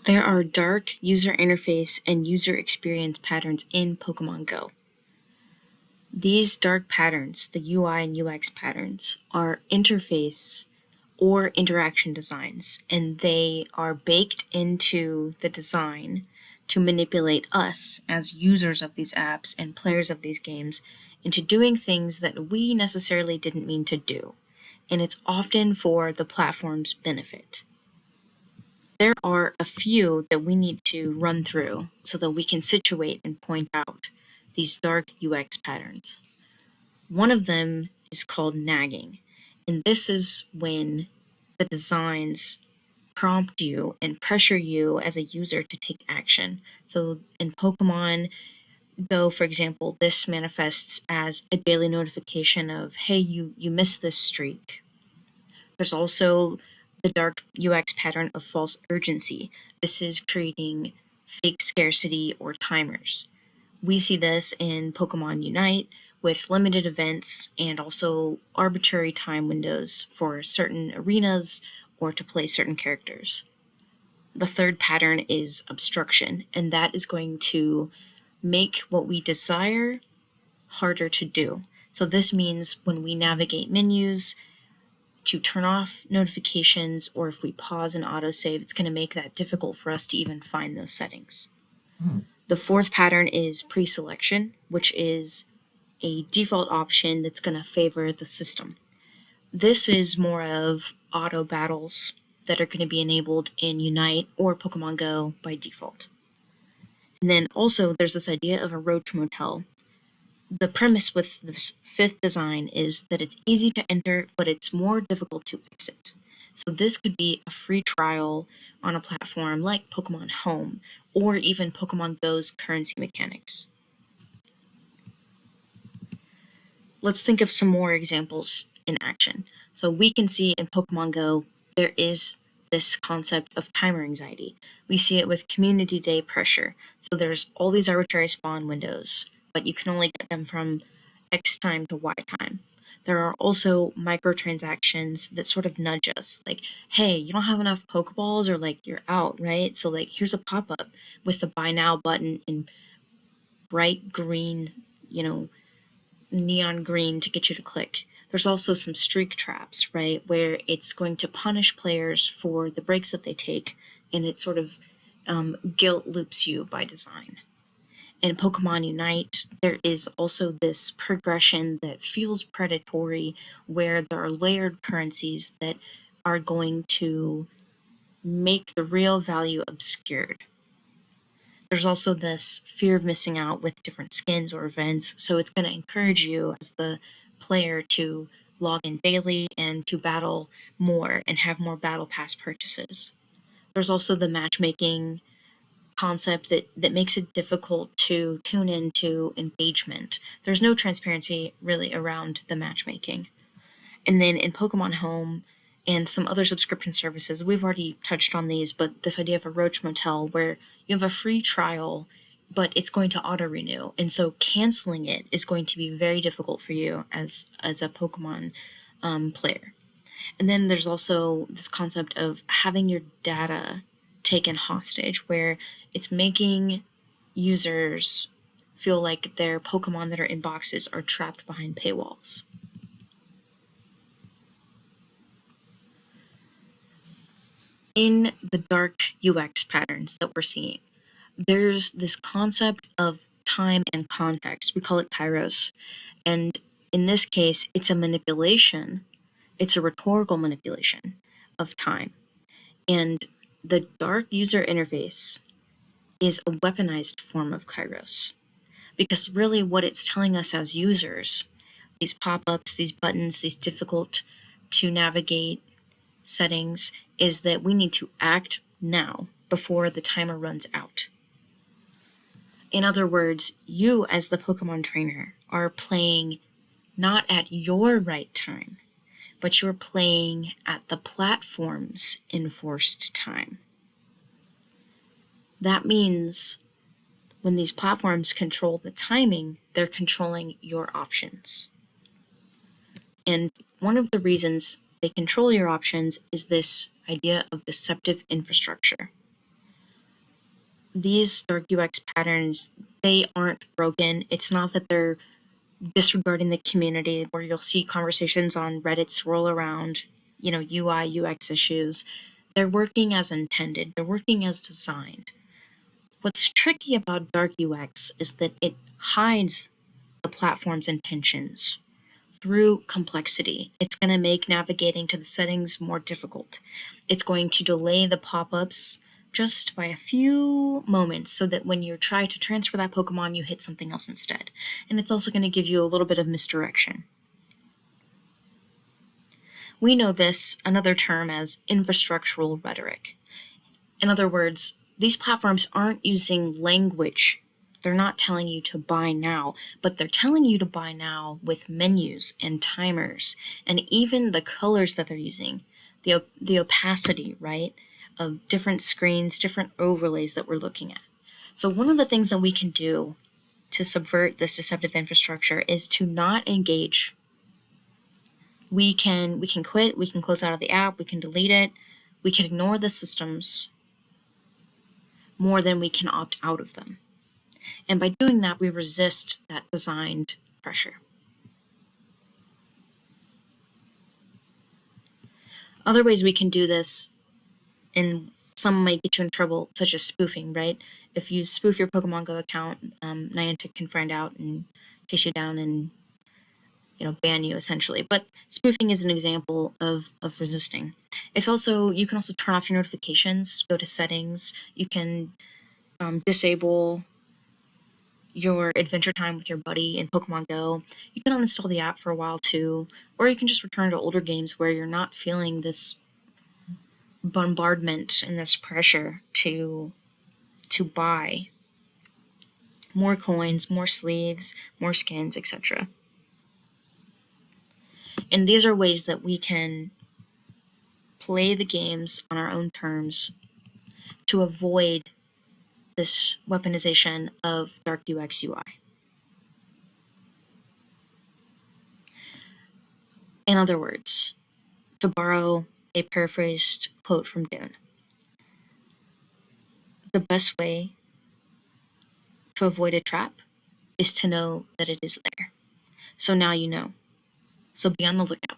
There are dark user interface and user experience patterns in Pokémon Go. These dark patterns, the UI and UX patterns, are interface or interaction designs, and they are baked into the design to manipulate us as users of these apps and players of these games into doing things that we necessarily didn't mean to do, and it's often for the platform's benefit. There are a few that we need to run through so that we can situate and point out these dark UX patterns. One of them is called nagging, and this is when the designs prompt you and pressure you as a user to take action. So in Pokemon Go, for example, this manifests as a daily notification of, hey, you missed this streak. There's also the dark UX pattern of false urgency. This is creating fake scarcity or timers. We see this in Pokemon Unite with limited events and also arbitrary time windows for certain arenas or to play certain characters. The third pattern is obstruction, and that is going to make what we desire harder to do. So this means when we navigate menus, to turn off notifications, or if we pause an autosave, it's going to make that difficult for us to even find those settings. The fourth pattern is pre-selection, which is a default option that's going to favor the system. This is more of auto battles that are going to be enabled in Unite or Pokemon Go by default. And then also there's this idea of a roach motel. The premise with this fifth design is that it's easy to enter, but it's more difficult to exit. So this could be a free trial on a platform like Pokemon Home, or even Pokemon Go's currency mechanics. Let's think of some more examples in action. So we can see in Pokemon Go, there is this concept of timer anxiety. We see it with community day pressure. So there's all these arbitrary spawn windows, but you can only get them from X time to Y time. There are also microtransactions that sort of nudge us, like, hey, you don't have enough Pokeballs, or like you're out, right? So like here's a pop-up with the buy now button in bright green, neon green to get you to click. There's also some streak traps, right, where it's going to punish players for the breaks that they take, and it sort of guilt loops you by design. In Pokemon Unite, there is also this progression that feels predatory, where there are layered currencies that are going to make the real value obscured. There's also this fear of missing out with different skins or events, so it's going to encourage you as the player to log in daily and to battle more and have more battle pass purchases. There's also the matchmaking concept that makes it difficult to tune into engagement. There's no transparency really around the matchmaking. And then in Pokemon Home and some other subscription services, we've already touched on these, but this idea of a roach motel where you have a free trial, but it's going to auto renew. And so canceling it is going to be very difficult for you as a Pokemon player. And then there's also this concept of having your data taken hostage, where it's making users feel like their Pokemon that are in boxes are trapped behind paywalls. In the dark UX patterns that we're seeing, there's this concept of time and context. We call it kairos. And in this case, it's a manipulation. It's a rhetorical manipulation of time. And the dark user interface is a weaponized form of kairos. Because really what it's telling us as users, these pop-ups, these buttons, these difficult to navigate settings, is that we need to act now before the timer runs out. In other words, you as the Pokemon trainer are playing not at your right time, but you're playing at the platform's enforced time. That means when these platforms control the timing, they're controlling your options. And one of the reasons they control your options is this idea of deceptive infrastructure. these dark UX patterns, they aren't broken. It's not that they're disregarding the community, where you'll see conversations on Reddit swirl around, UI, UX issues. They're working as intended. They're working as designed. What's tricky about dark UX is that it hides the platform's intentions through complexity. It's going to make navigating to the settings more difficult. It's going to delay the pop-ups just by a few moments so that when you try to transfer that Pokemon, you hit something else instead. And it's also going to give you a little bit of misdirection. We know this, another term, as infrastructural rhetoric. In other words, these platforms aren't using language. They're not telling you to buy now, but they're telling you to buy now with menus and timers and even the colors that they're using, the opacity, right, of different screens, different overlays that we're looking at. So one of the things that we can do to subvert this deceptive infrastructure is to not engage. We can quit, we can close out of the app, we can delete it, we can ignore the systems more than we can opt out of them. And by doing that, we resist that designed pressure. Other ways we can do this, and some might get you in trouble, such as spoofing, right? If you spoof your Pokemon Go account, Niantic can find out and chase you down and ban you essentially. But spoofing is an example of resisting. You can also turn off your notifications, go to settings, you can disable your adventure time with your buddy in Pokemon Go. You can uninstall the app for a while too, or you can just return to older games where you're not feeling this bombardment and this pressure to buy more coins, more sleeves, more skins, etc. And these are ways that we can play the games on our own terms to avoid this weaponization of dark UX UI. In other words, to borrow a paraphrased quote from Dune, the best way to avoid a trap is to know that it is there. So now you know. So be on the lookout.